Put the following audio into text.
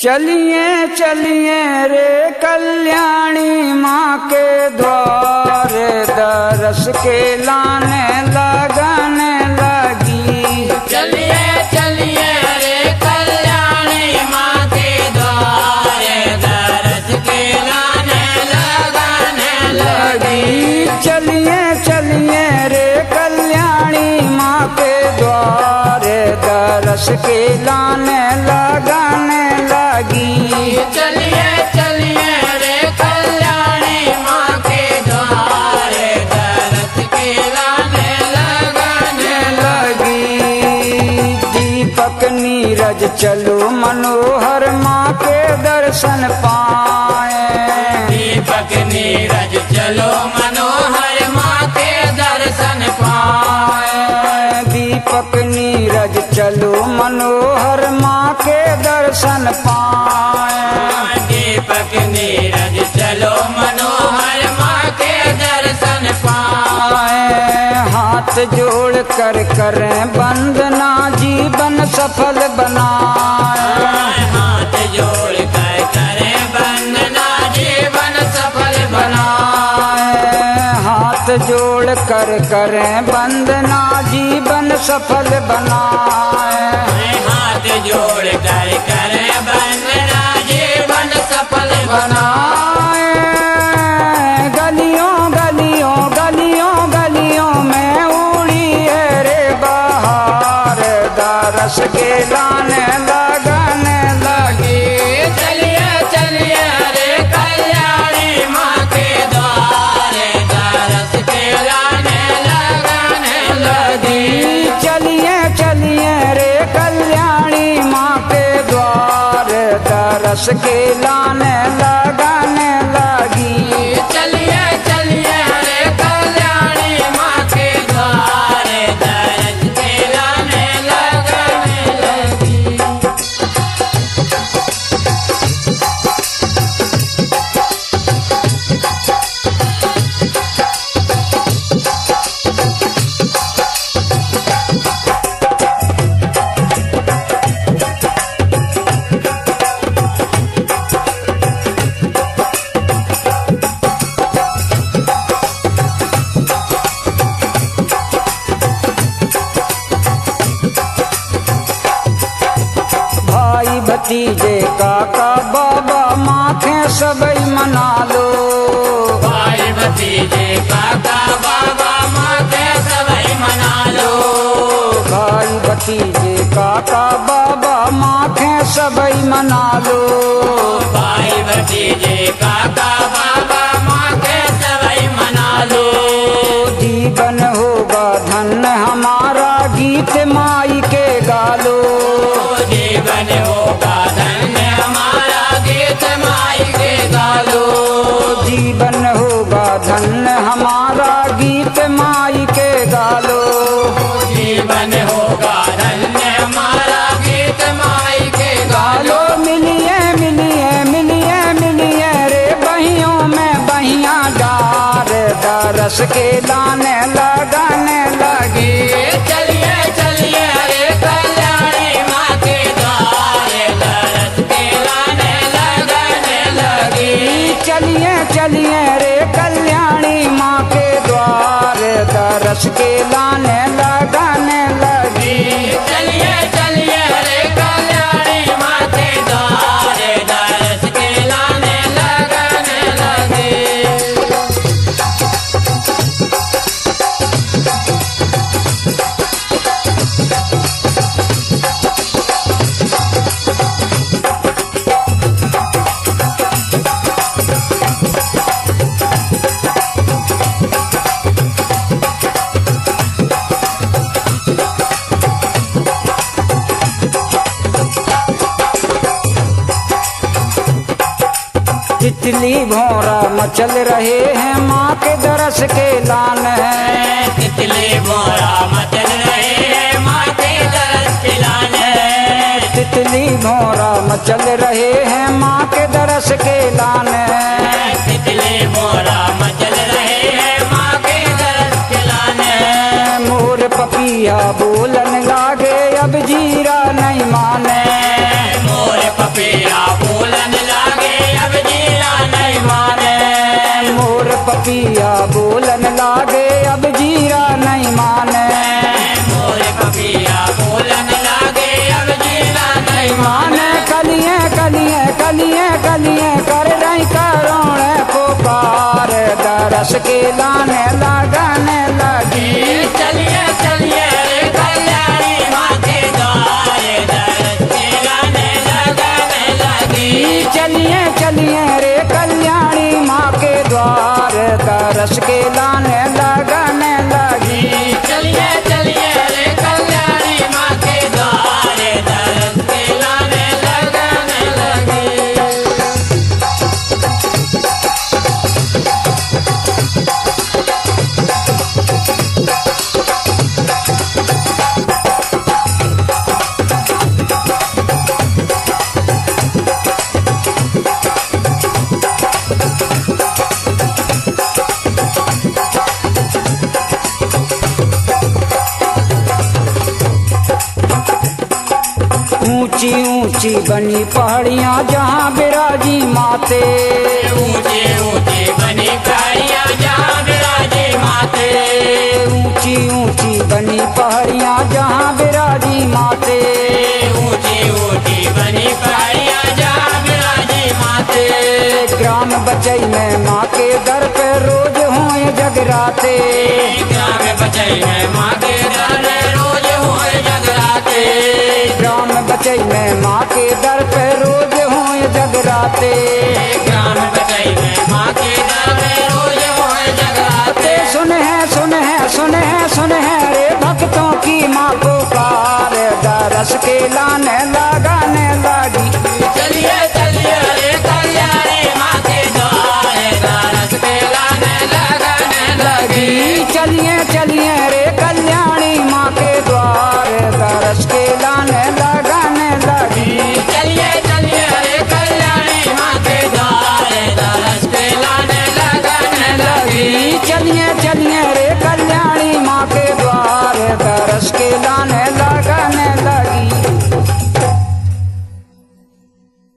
चलिए चलिए रे कल्याणी माँ के द्वार, दरस के लाने लगने लगी। चलिए चलिए रे कल्याणी माँ के द्वार, दरस के लाने लगने लगी। चलिए चलिए रे कल्याणी माँ के द्वार, दरस के लाने लगने लगी। चलिए चलिए रे कल्याणी माँ के द्वार, दरस के लाने लगने लगी। दीपक नीरज चलो मनोहर माँ के दर्शन पाए। दीपक नीरज चलो मनोहर माँ के दर्शन पाए। दीपक नीरज चलो मनोहर माँ के दर्शन पाए। दीपक नीरज चलो मनोहर माँ के दर्शन पाए। हाथ जोड़ कर करें वंदना, जीवन सफल बनाए। हाथ जोड़ कर करें वंदना, जीवन सफल बनाए। हाथ जोड़ कर करें वंदना, जीवन सफल बनाए। हाथ जोड़ कर करें वंदना, जीवन सफल बनाए। गलियों गलियों गलियों गलियों में उड़ी है रे बहार, दरस के लाने लगने लगी। चलिए चलिए रे कल्याणी माँ के द्वार, दरस के लाने लगने लगी। चलिए चलिए रे कल्याणी माँ के द्वार, दरस के लाने लगने लगी। चलिए चलिए रे कल्याणी माँ के द्वार, दरस के लाने लगने लगी। भाई भतीजे काका बाबा माथे सबई मना लो। भाई भतीजे काका बाबा माँ के सबई मना लो। भाई भतीजे काका बाबा माथे सबई मना लो। भाई भतीजे काका बाबा माँ के सबई मना लो। जीवन होगा धन्य हमारा, गीत माई के गालो। जीवन होगा धन्य हमारा, गीत माई के गालो। जीवन होगा धन्य हमारा, गीत माई के गालो। जीवन होगा धन्य हमारा, गीत माई के गालो। मिलिए मिलिए मिलिए मिलिए रे बहियों में बहियां डार, दरस के लाने लगने लगी। चलिए चलिए रे कल्याणी माँ के द्वार, दरस के लाने लगने लगी। चलिए चलिए रे कल्याणी माँ के द्वार, दरस के लाने लगने लगी। चलिए चलिए रे कल्याणी माँ के द्वार, दरस के लाने लगने लगी। तितली भौरा मचल रहे हैं माँ के दरस के लान है। तितली भौरा मचल रहे हैं माँ के दरस के लाने। तितली भौरा मचल रहे हैं माँ के दरस के लान है। तितली भौरा मचल रहे हैं माँ के दरस के लाने। मोर पपिया बोलन लागे अब जीरा नहीं माने। मोर पपिया पपिया बोलन लागे अब जीरा नहीं माने। मोर पपिया बोलन लागे अब जीरा नहीं माने। कलिए कलिए कलिए कलिए कर रही करोड़ पुकार दरस के लाने लगने लगी। चलिए चलिए रे कल्याणी माँ के द्वार दरस के लाने लगने लगी। चलिए चलिए रे कल्याणी माँ के द्वार दरस के लाने लगने लगी। चलिए चलिए रे कल्याणी माँ के द्वार दरस के लाने लगने लगी। ऊंची ऊंची बनी पहाड़ियाँ जहाँ बिराजी माते। ऊंची ऊंची बनी पहाड़ियाँ जहाँ विराजे माते। ऊंची ऊंची बनी पहाड़ियाँ जहाँ बिराजी माते। ऊंची ऊंची बनी पहाड़ियाँ जहाँ विराजे माते। ग्राम बचई में माँ के दर पे रोज हुए जगराते। ग्राम बचई में माँ के दर रोज हुए जगराते। ग्राम बचई में माँ के दर पे रोज हुए जगराते। ग्राम बचई में माँ के दर रोज हुए जगराते। सुने हैं सुने हैं सुने हैं सुने हैं रे भक्तों की माँ पुकार दरस के लाने लगाने